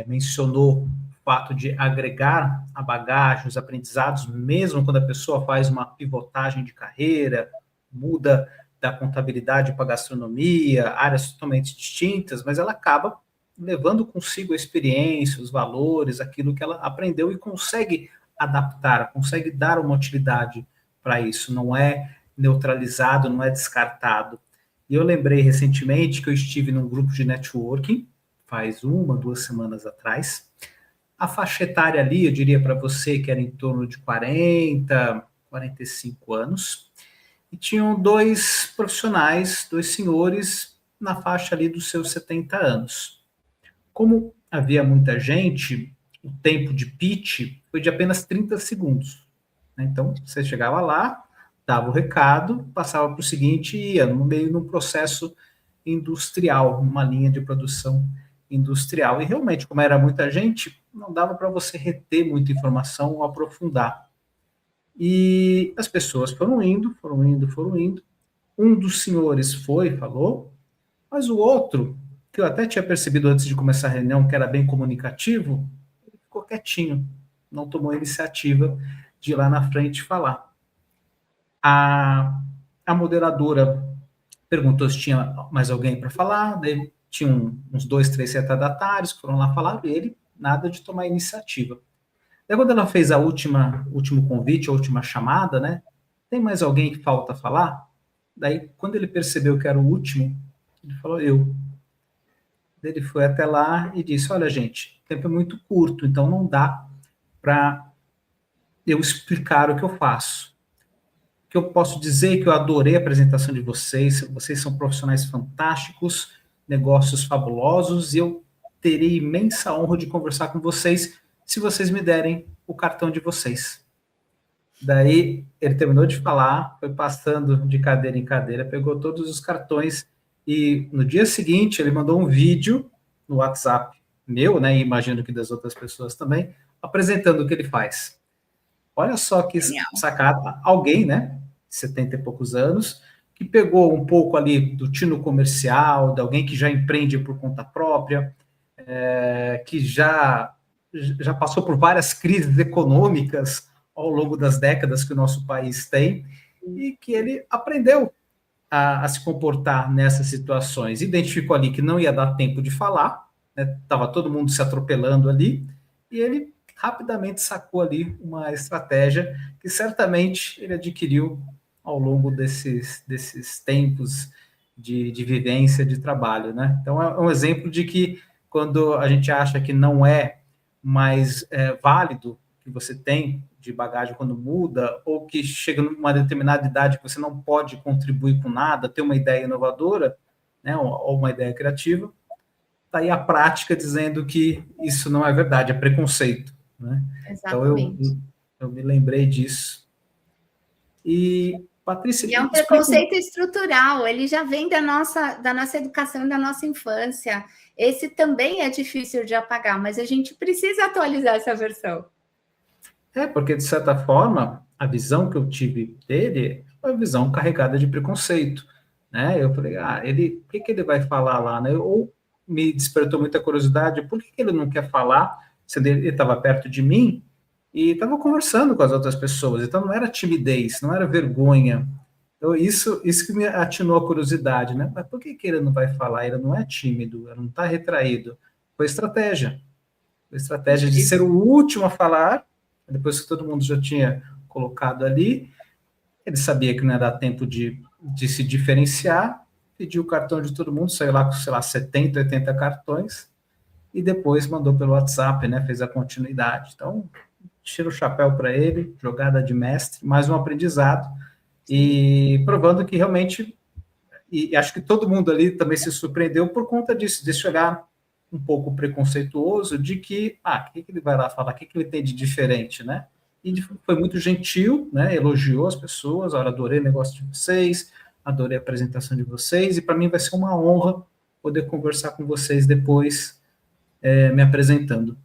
mencionou o fato de agregar a bagagem, os aprendizados, mesmo quando a pessoa faz uma pivotagem de carreira, muda da contabilidade para a gastronomia, áreas totalmente distintas, mas ela acaba levando consigo a experiência, os valores, aquilo que ela aprendeu e consegue adaptar, consegue dar uma utilidade para isso, não é neutralizado, não é descartado. E eu lembrei recentemente que eu estive num grupo de networking, faz 2 semanas atrás. A faixa etária ali, eu diria para você que era em torno de 40, 45 anos. E tinham 2 profissionais, 2 senhores, na faixa ali dos seus 70 anos. Como havia muita gente, o tempo de pitch foi de apenas 30 segundos. Então, você chegava lá, dava o recado, passava para o seguinte e ia no meio de um processo industrial, uma linha de produção industrial. E realmente, como era muita gente, não dava para você reter muita informação ou aprofundar. E as pessoas foram indo, foram indo, foram indo. Um dos senhores foi, falou, mas o outro, que eu até tinha percebido antes de começar a reunião, que era bem comunicativo, ele ficou quietinho, não tomou a iniciativa de ir lá na frente falar. A moderadora perguntou se tinha mais alguém para falar, daí tinha uns 2, 3 retardatários que foram lá falar, e ele nada de tomar iniciativa. Daí quando ela fez último convite, a última chamada, né, tem mais alguém que falta falar? Daí, quando ele percebeu que era o último, ele falou, eu. Ele foi até lá e disse, olha, gente, o tempo é muito curto, então não dá para eu explicar o que eu faço. O que eu posso dizer é que eu adorei a apresentação de vocês, vocês são profissionais fantásticos, negócios fabulosos, e eu terei imensa honra de conversar com vocês se vocês me derem o cartão de vocês. Daí, ele terminou de falar, foi passando de cadeira em cadeira, pegou todos os cartões, e no dia seguinte ele mandou um vídeo no WhatsApp meu, né, e imagino que das outras pessoas também, apresentando o que ele faz. Olha só que sacada, alguém, né, 70 e poucos anos, que pegou um pouco ali do tino comercial, de alguém que já empreende por conta própria, que já passou por várias crises econômicas ao longo das décadas que o nosso país tem, e que ele aprendeu a se comportar nessas situações. Identificou ali que não ia dar tempo de falar, estava todo mundo se atropelando ali, e ele rapidamente sacou ali uma estratégia que certamente ele adquiriu ao longo desses tempos de vivência, de trabalho, né? Então, é um exemplo de que quando a gente acha que não é mais válido que você tem de bagagem quando muda, ou que chega numa determinada idade que você não pode contribuir com nada, ter uma ideia inovadora, né, ou uma ideia criativa, está aí a prática dizendo que isso não é verdade, é preconceito. Né? Então, eu me lembrei disso. E, Patrícia... E é um preconceito estrutural, ele já vem da nossa educação, da nossa infância. Esse também é difícil de apagar, mas a gente precisa atualizar essa versão. Porque, de certa forma, a visão que eu tive dele foi uma visão carregada de preconceito. Né? Eu falei, o que ele vai falar lá? Né? Ou me despertou muita curiosidade, por que ele não quer falar? Ele estava perto de mim e estava conversando com as outras pessoas, então não era timidez, não era vergonha. Então, isso que me atinou a curiosidade, né? Mas por que ele não vai falar? Ele não é tímido, ele não está retraído. Foi estratégia. Foi estratégia de ser o último a falar, depois que todo mundo já tinha colocado ali. Ele sabia que não ia dar tempo de se diferenciar, pediu o cartão de todo mundo, saiu lá com, sei lá, 70, 80 cartões, e depois mandou pelo WhatsApp, né? Fez a continuidade. Então, tira o chapéu para ele, jogada de mestre, mais um aprendizado, e provando que realmente e acho que todo mundo ali também se surpreendeu por conta disso, desse olhar um pouco preconceituoso de que, o que ele vai lá falar, o que ele tem de diferente, né? E foi muito gentil, né? Elogiou as pessoas, olha, adorei o negócio de vocês, adorei a apresentação de vocês, e para mim vai ser uma honra poder conversar com vocês depois, me apresentando.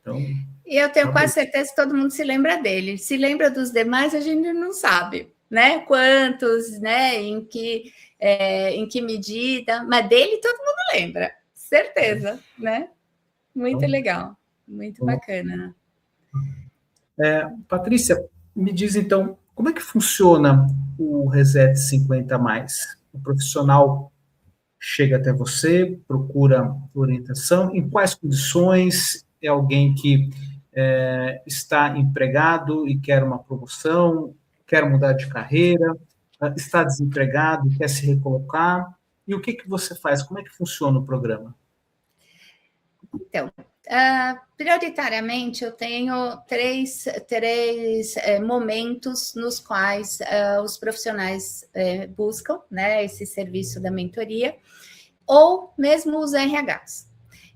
Então, e eu tenho quase certeza que todo mundo se lembra dele. Se lembra dos demais, a gente não sabe, né? Quantos, né? Em que medida, mas dele todo mundo lembra, certeza, né? Muito então, legal, muito bacana. Patrícia, me diz então, como é que funciona o Reset 50+? O profissional chega até você, procura orientação, em quais condições? É alguém que está empregado e quer uma promoção, quer mudar de carreira, está desempregado e quer se recolocar? E o que você faz? Como é que funciona o programa? Então, prioritariamente eu tenho três momentos nos quais os profissionais buscam, né, esse serviço da mentoria, ou mesmo os RHs.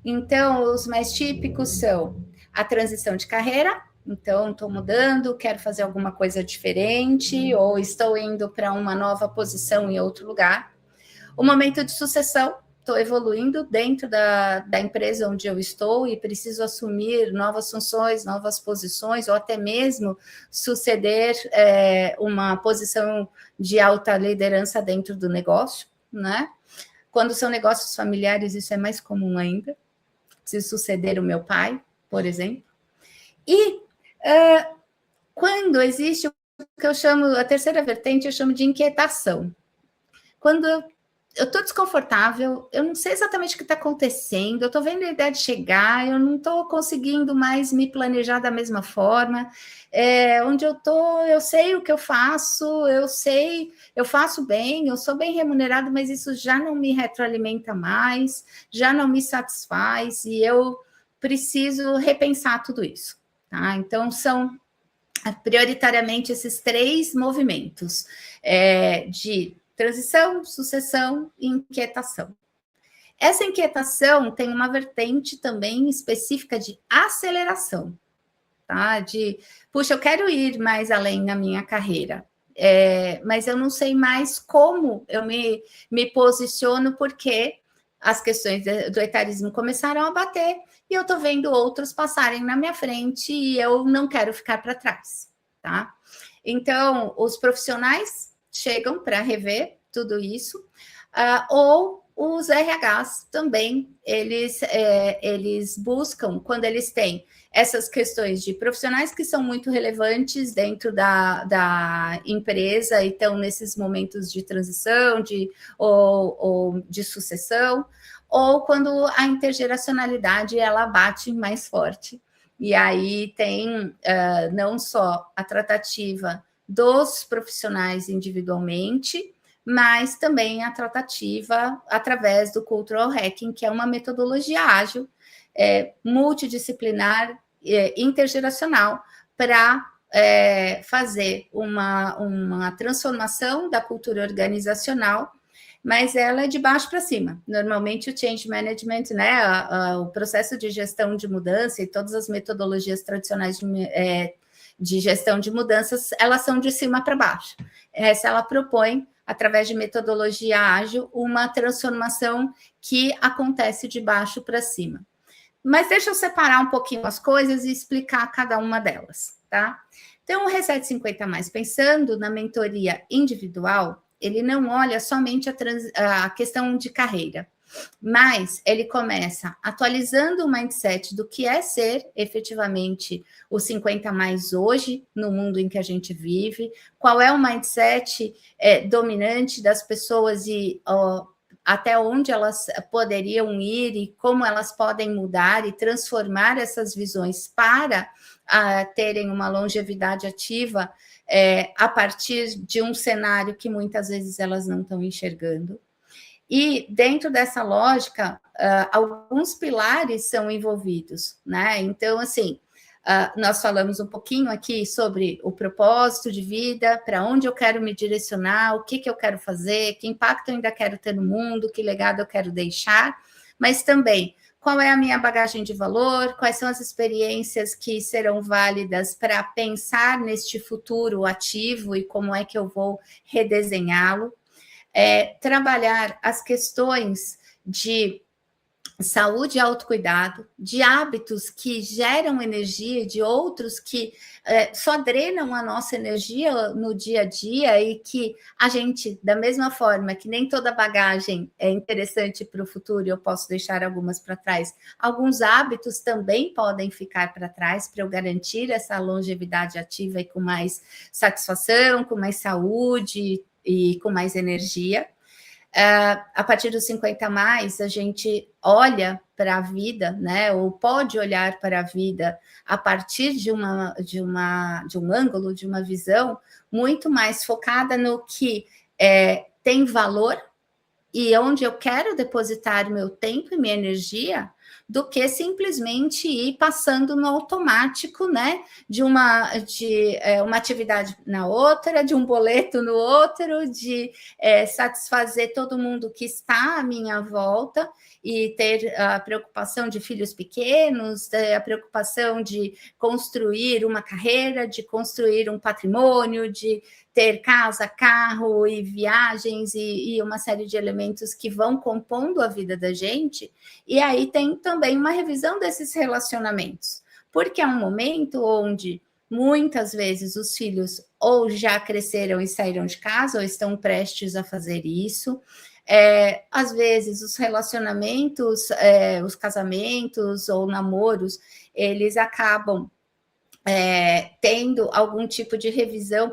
Então, os mais típicos são a transição de carreira. Então, estou mudando, quero fazer alguma coisa diferente, ou estou indo para uma nova posição em outro lugar. O momento de sucessão, estou evoluindo dentro da empresa onde eu estou e preciso assumir novas funções, novas posições, ou até mesmo suceder uma posição de alta liderança dentro do negócio, né? Quando são negócios familiares, isso é mais comum ainda. Se suceder o meu pai, por exemplo. E quando existe o que eu chamo, a terceira vertente, eu chamo de inquietação. Quando eu estou desconfortável, eu não sei exatamente o que está acontecendo, eu estou vendo a idade chegar, eu não estou conseguindo mais me planejar da mesma forma. Onde eu estou, eu sei o que eu faço, eu faço bem, eu sou bem remunerado, mas isso já não me retroalimenta mais, já não me satisfaz, e eu preciso repensar tudo isso. Tá? Então, são prioritariamente esses três movimentos de transição, sucessão e inquietação. Essa inquietação tem uma vertente também específica de aceleração, tá? Puxa, eu quero ir mais além na minha carreira, mas eu não sei mais como eu me posiciono, porque as questões do etarismo começaram a bater e eu estou vendo outros passarem na minha frente e eu não quero ficar para trás, tá? Então, os profissionais chegam para rever tudo isso, ou os RHs também, eles buscam, quando eles têm essas questões de profissionais que são muito relevantes dentro da empresa e estão nesses momentos de transição, ou de sucessão, ou quando a intergeracionalidade ela bate mais forte. E aí tem não só a tratativa dos profissionais individualmente, mas também a tratativa através do Cultural Hacking, que é uma metodologia ágil, multidisciplinar, intergeracional, para fazer uma transformação da cultura organizacional, mas ela é de baixo para cima. Normalmente o change management, né, o processo de gestão de mudança e todas as metodologias tradicionais de gestão de mudanças, elas são de cima para baixo. Essa ela propõe, através de metodologia ágil, uma transformação que acontece de baixo para cima. Mas deixa eu separar um pouquinho as coisas e explicar cada uma delas, tá? Então, o Reset 50+, pensando na mentoria individual, ele não olha somente a questão de carreira, mas ele começa atualizando o mindset do que é ser efetivamente o 50+ hoje, no mundo em que a gente vive, qual é o mindset dominante das pessoas e até onde elas poderiam ir e como elas podem mudar e transformar essas visões para terem uma longevidade ativa a partir de um cenário que muitas vezes elas não estão enxergando. E dentro dessa lógica, alguns pilares são envolvidos, né? Então, assim, Nós falamos um pouquinho aqui sobre o propósito de vida, para onde eu quero me direcionar, o que eu quero fazer, que impacto eu ainda quero ter no mundo, que legado eu quero deixar, mas também qual é a minha bagagem de valor, quais são as experiências que serão válidas para pensar neste futuro ativo e como é que eu vou redesenhá-lo. Trabalhar as questões de saúde e autocuidado, de hábitos que geram energia, de outros que só drenam a nossa energia no dia a dia e que a gente, da mesma forma que nem toda bagagem é interessante para o futuro, eu posso deixar algumas para trás, alguns hábitos também podem ficar para trás para eu garantir essa longevidade ativa e com mais satisfação, com mais saúde e com mais energia. A partir dos 50 mais, a gente olha para a vida, né? Ou pode olhar para a vida a partir de um ângulo, de uma visão muito mais focada no que tem valor e onde eu quero depositar o meu tempo e minha energia, do que simplesmente ir passando no automático, né? De uma atividade na outra, de um boleto no outro, de satisfazer todo mundo que está à minha volta e ter a preocupação de filhos pequenos, a preocupação de construir uma carreira, de construir um patrimônio, de ter casa, carro e viagens e uma série de elementos que vão compondo a vida da gente. E aí tem também uma revisão desses relacionamentos, porque é um momento onde muitas vezes os filhos ou já cresceram e saíram de casa ou estão prestes a fazer isso. Às vezes os relacionamentos, os casamentos ou namoros, eles acabam tendo algum tipo de revisão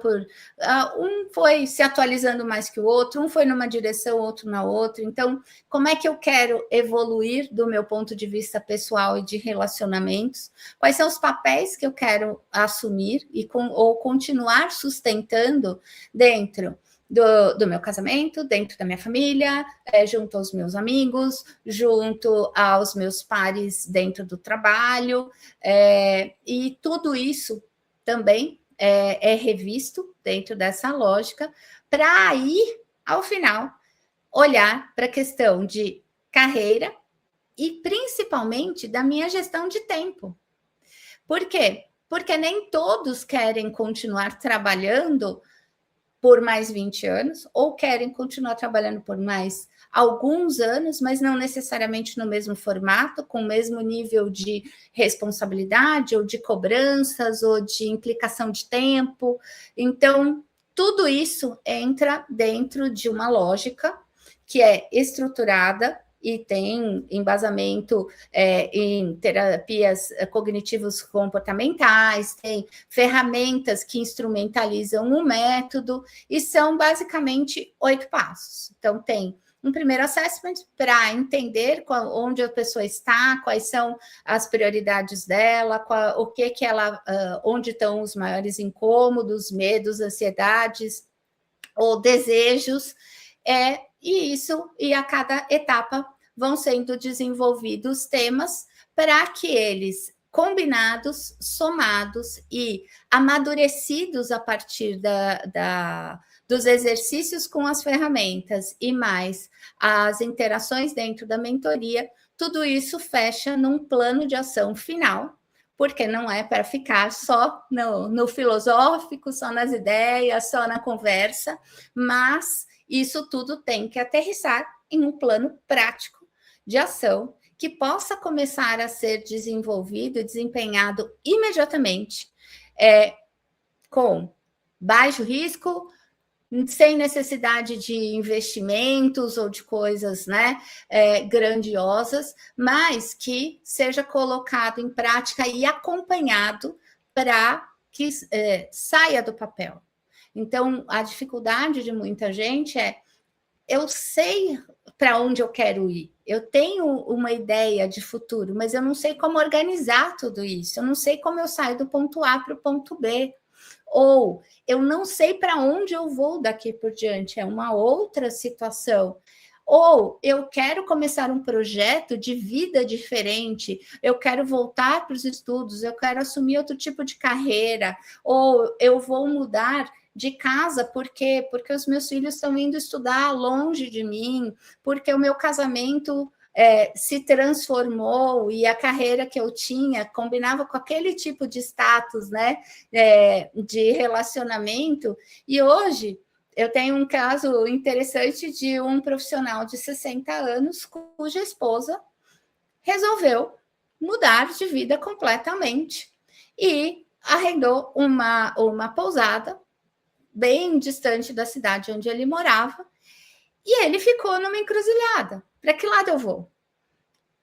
um foi se atualizando mais que o outro, um foi numa direção, outro na outra. Então, como é que eu quero evoluir do meu ponto de vista pessoal e de relacionamentos? Quais são os papéis que eu quero assumir ou continuar sustentando dentro do meu casamento, dentro da minha família, junto aos meus amigos, junto aos meus pares dentro do trabalho, e tudo isso também é revisto dentro dessa lógica, para aí, ao final, olhar para a questão de carreira e principalmente da minha gestão de tempo. Por quê? Porque nem todos querem continuar trabalhando por mais 20 anos, ou querem continuar trabalhando por mais alguns anos, mas não necessariamente no mesmo formato, com o mesmo nível de responsabilidade, ou de cobranças, ou de implicação de tempo. Então, tudo isso entra dentro de uma lógica que é estruturada e tem embasamento em terapias cognitivos comportamentais, tem ferramentas que instrumentalizam o método, e são basicamente 8 passos. Então, tem um primeiro assessment para entender onde a pessoa está, quais são as prioridades dela, onde estão os maiores incômodos, medos, ansiedades ou desejos, e a cada etapa vão sendo desenvolvidos temas para que eles, combinados, somados e amadurecidos a partir dos exercícios com as ferramentas e mais as interações dentro da mentoria, tudo isso fecha num plano de ação final, porque não é para ficar só no filosófico, só nas ideias, só na conversa, mas isso tudo tem que aterrissar em um plano prático de ação que possa começar a ser desenvolvido e desempenhado imediatamente, com baixo risco, sem necessidade de investimentos ou de coisas, né, grandiosas, mas que seja colocado em prática e acompanhado para que saia do papel. Então, a dificuldade de muita gente eu sei para onde eu quero ir, eu tenho uma ideia de futuro, mas eu não sei como organizar tudo isso, eu não sei como eu saio do ponto A para o ponto B, ou eu não sei para onde eu vou daqui por diante, é uma outra situação. Ou eu quero começar um projeto de vida diferente, eu quero voltar para os estudos, eu quero assumir outro tipo de carreira, ou eu vou mudar de casa, por quê? Porque os meus filhos estão indo estudar longe de mim, porque o meu casamento se transformou e a carreira que eu tinha combinava com aquele tipo de status, né, de relacionamento, e hoje eu tenho um caso interessante de um profissional de 60 anos cuja esposa resolveu mudar de vida completamente e arrendou uma pousada bem distante da cidade onde ele morava, e ele ficou numa encruzilhada. Para que lado eu vou?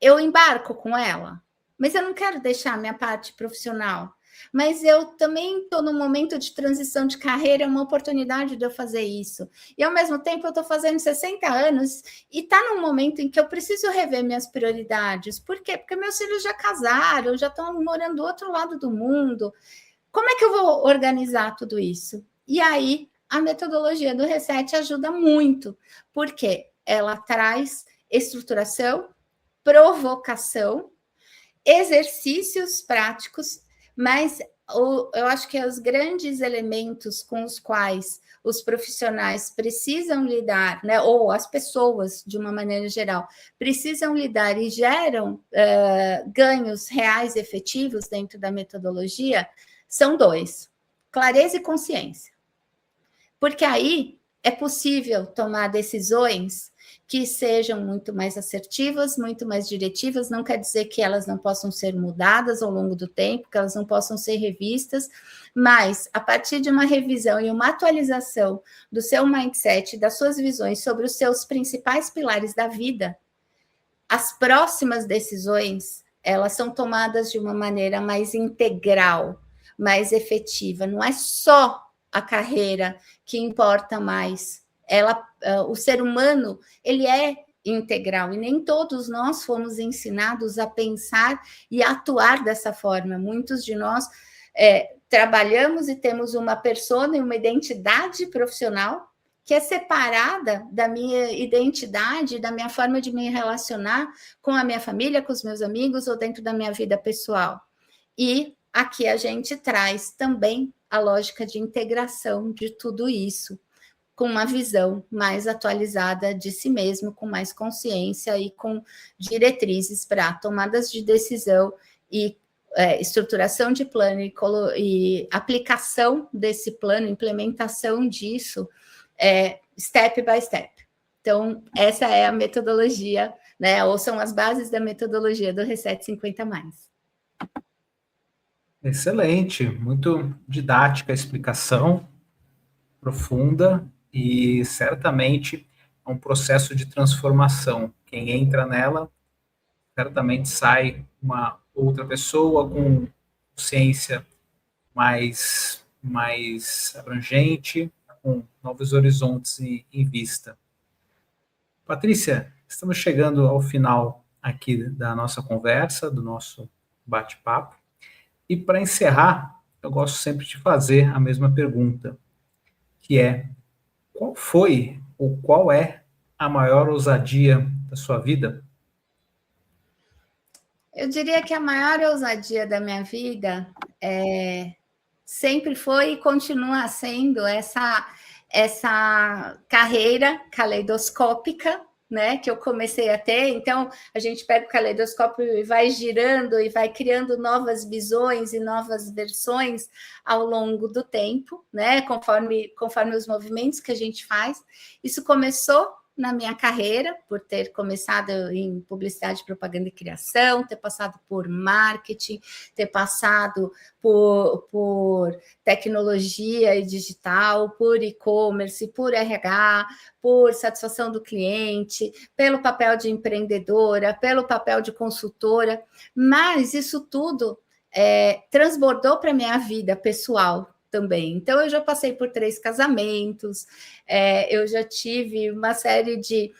Eu embarco com ela, mas eu não quero deixar a minha parte profissional. Mas eu também estou num momento de transição de carreira, é uma oportunidade de eu fazer isso. E, ao mesmo tempo, eu estou fazendo 60 anos e está num momento em que eu preciso rever minhas prioridades. Por quê? Porque meus filhos já casaram, já estão morando do outro lado do mundo. Como é que eu vou organizar tudo isso? E aí, a metodologia do Reset ajuda muito, porque ela traz estruturação, provocação, exercícios práticos, mas eu acho que os grandes elementos com os quais os profissionais precisam lidar, né, ou as pessoas, de uma maneira geral, precisam lidar e geram ganhos reais efetivos dentro da metodologia, são dois: clareza e consciência. Porque aí é possível tomar decisões que sejam muito mais assertivas, muito mais diretivas. Não quer dizer que elas não possam ser mudadas ao longo do tempo, que elas não possam ser revistas, mas a partir de uma revisão e uma atualização do seu mindset, das suas visões sobre os seus principais pilares da vida, as próximas decisões, elas são tomadas de uma maneira mais integral, mais efetiva. Não é só a carreira que importa mais. O ser humano, ele é integral e nem todos nós fomos ensinados a pensar e a atuar dessa forma. Muitos de nós trabalhamos e temos uma persona e uma identidade profissional que é separada da minha identidade, da minha forma de me relacionar com a minha família, com os meus amigos ou dentro da minha vida pessoal. E aqui a gente traz também a lógica de integração de tudo isso, com uma visão mais atualizada de si mesmo, com mais consciência e com diretrizes para tomadas de decisão e estruturação de plano e aplicação desse plano, implementação disso, step by step. Então, essa é a metodologia, né? Ou são as bases da metodologia do Reset 50+. Excelente, muito didática a explicação, profunda, e certamente é um processo de transformação. Quem entra nela, certamente sai uma outra pessoa com consciência mais abrangente, com novos horizontes em vista. Patrícia, estamos chegando ao final aqui da nossa conversa, do nosso bate-papo. E para encerrar, eu gosto sempre de fazer a mesma pergunta, que é: qual foi ou qual é a maior ousadia da sua vida? Eu diria que a maior ousadia da minha vida sempre foi e continua sendo essa carreira caleidoscópica, né, que eu comecei a ter. Então, a gente pega o caleidoscópio e vai girando e vai criando novas visões e novas versões ao longo do tempo, né, conforme os movimentos que a gente faz. Isso começou na minha carreira, por ter começado em publicidade, propaganda e criação, ter passado por marketing, ter passado por tecnologia e digital, por e-commerce, por RH, por satisfação do cliente, pelo papel de empreendedora, pelo papel de consultora, mas isso tudo transbordou para a minha vida pessoal também. Então, eu já passei por 3 casamentos, eu já tive uma série de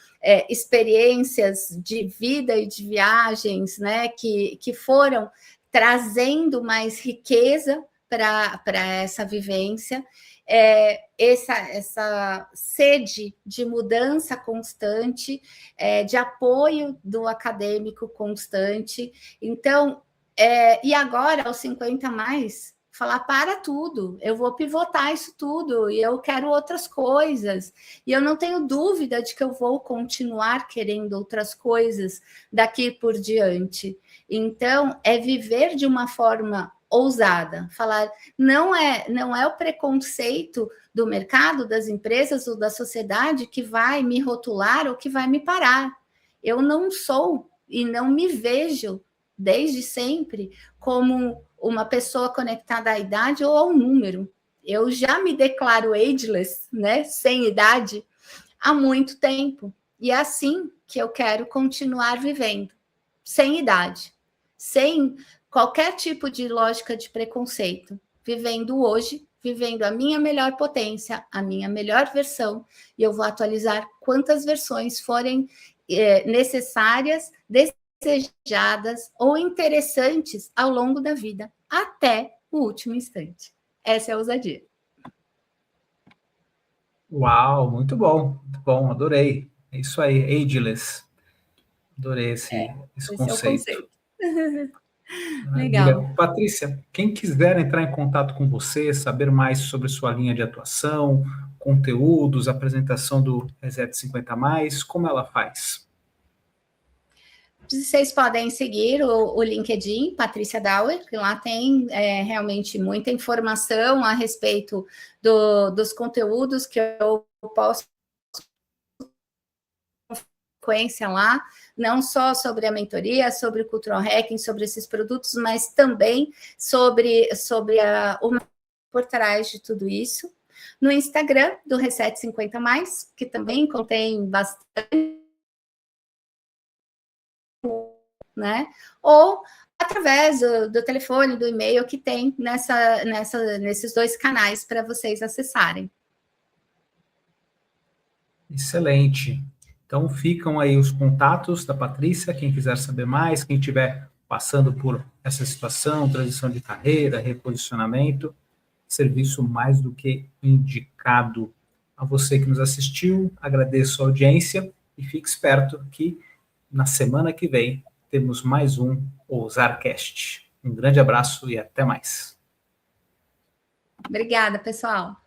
experiências de vida e de viagens, né, que foram trazendo mais riqueza para essa vivência. essa sede de mudança constante, de apoio do acadêmico constante. Então, e agora, aos 50 mais, falar para tudo, eu vou pivotar isso tudo e eu quero outras coisas. E eu não tenho dúvida de que eu vou continuar querendo outras coisas daqui por diante. Então, é viver de uma forma ousada, falar não é o preconceito do mercado, das empresas ou da sociedade que vai me rotular ou que vai me parar. Eu não sou e não me vejo desde sempre como uma pessoa conectada à idade ou ao número. Eu já me declaro ageless, né, sem idade, há muito tempo. E é assim que eu quero continuar vivendo, sem idade, sem qualquer tipo de lógica de preconceito, vivendo hoje, vivendo a minha melhor potência, a minha melhor versão, e eu vou atualizar quantas versões forem necessárias, desejadas ou interessantes ao longo da vida, até o último instante. Essa é a ousadia. Uau, muito bom, adorei. É isso aí, ageless. Adorei esse Esse é o conceito. conceito. Maravilha. Legal. Patrícia, quem quiser entrar em contato com você, saber mais sobre sua linha de atuação, conteúdos, apresentação do Reset 50 mais, como ela faz? Vocês podem seguir o LinkedIn, Patrícia Dauer, que lá tem realmente muita informação a respeito dos conteúdos que eu posto frequência lá, não só sobre a mentoria, sobre o Cultural Hacking, sobre esses produtos, mas também sobre o por trás de tudo isso. No Instagram do Reset 50 mais, que também contém bastante, né? Ou através do telefone, do e-mail que tem nesses dois canais para vocês acessarem. Excelente. Então ficam aí os contatos da Patrícia, quem quiser saber mais, quem estiver passando por essa situação, transição de carreira, reposicionamento, serviço mais do que indicado. A você que nos assistiu, agradeço a audiência e fique esperto que na semana que vem temos mais um OusarCast. Um grande abraço e até mais. Obrigada, pessoal.